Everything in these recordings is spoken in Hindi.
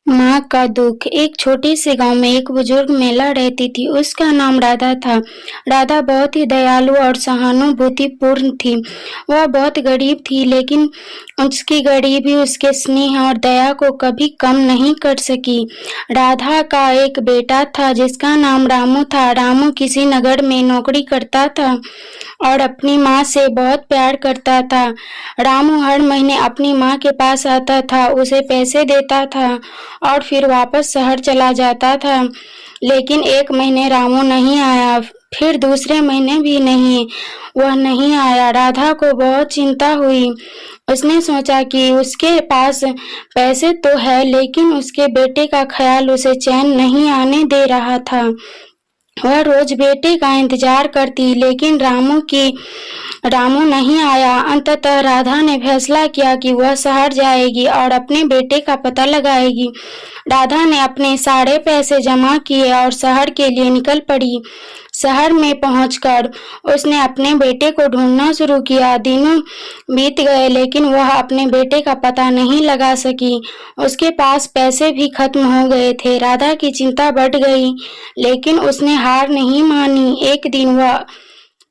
माँ का दुख। एक छोटे से गांव में एक बुजुर्ग महिला रहती थी। उसका नाम राधा था। राधा बहुत ही दयालु और सहानुभूतिपूर्ण थी। वह बहुत गरीब थी, लेकिन उसकी गरीबी उसके स्नेह और दया को कभी कम नहीं कर सकी। राधा का एक बेटा था जिसका नाम रामू था। रामू किसी नगर में नौकरी करता था और अपनी माँ से बहुत प्यार करता था। रामू हर महीने अपनी माँ के पास आता था, उसे पैसे देता था और फिर वापस शहर चला जाता था। लेकिन एक महीने रामू नहीं आया, फिर दूसरे महीने भी नहीं, वह नहीं आया। राधा को बहुत चिंता हुई। उसने सोचा कि उसके पास पैसे तो है, लेकिन उसके बेटे का ख्याल उसे चैन नहीं आने दे रहा था। वह रोज बेटे का इंतजार करती, लेकिन रामू नहीं आया। अंततः राधा ने फैसला किया कि वह शहर जाएगी और अपने बेटे का पता लगाएगी। राधा ने अपने सारे पैसे जमा किए और शहर के लिए निकल पड़ी। शहर में पहुंचकर उसने अपने बेटे को ढूंढना शुरू किया। दिनों बीत गए, लेकिन वह अपने बेटे का पता नहीं लगा सकी। उसके पास पैसे भी खत्म हो गए थे। राधा की चिंता बढ़ गई, लेकिन उसने हार नहीं मानी। एक दिन वह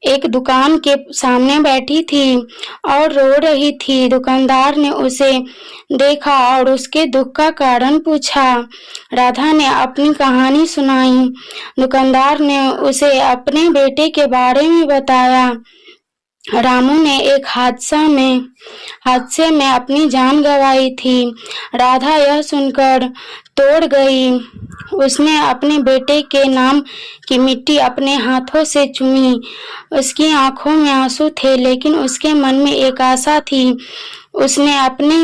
एक दुकान के सामने बैठी थी और रो रही थी। दुकानदार ने उसे देखा और उसके दुख का कारण पूछा। राधा ने अपनी कहानी सुनाई। दुकानदार ने उसे अपने बेटे के बारे में बताया। रामू ने एक हादसे में अपनी जान गंवाई थी। राधा यह सुनकर तोड़ गई। उसने अपने बेटे के नाम की मिट्टी अपने हाथों से चूमी। उसकी आंखों में आंसू थे, लेकिन उसके मन में एक आशा थी। उसने अपने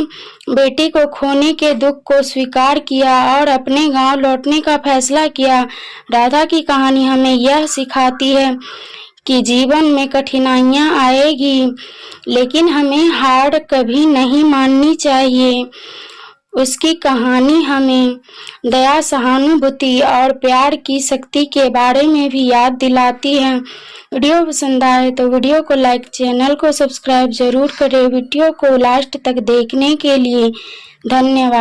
बेटे को खोने के दुख को स्वीकार किया और अपने गांव लौटने का फैसला किया। राधा की कहानी हमें यह सिखाती है कि जीवन में कठिनाइयां आएगी, लेकिन हमें हार कभी नहीं माननी चाहिए। उसकी कहानी हमें दया, सहानुभूति और प्यार की शक्ति के बारे में भी याद दिलाती है। वीडियो पसंद आए तो वीडियो को लाइक, चैनल को सब्सक्राइब जरूर करें। वीडियो को लास्ट तक देखने के लिए धन्यवाद।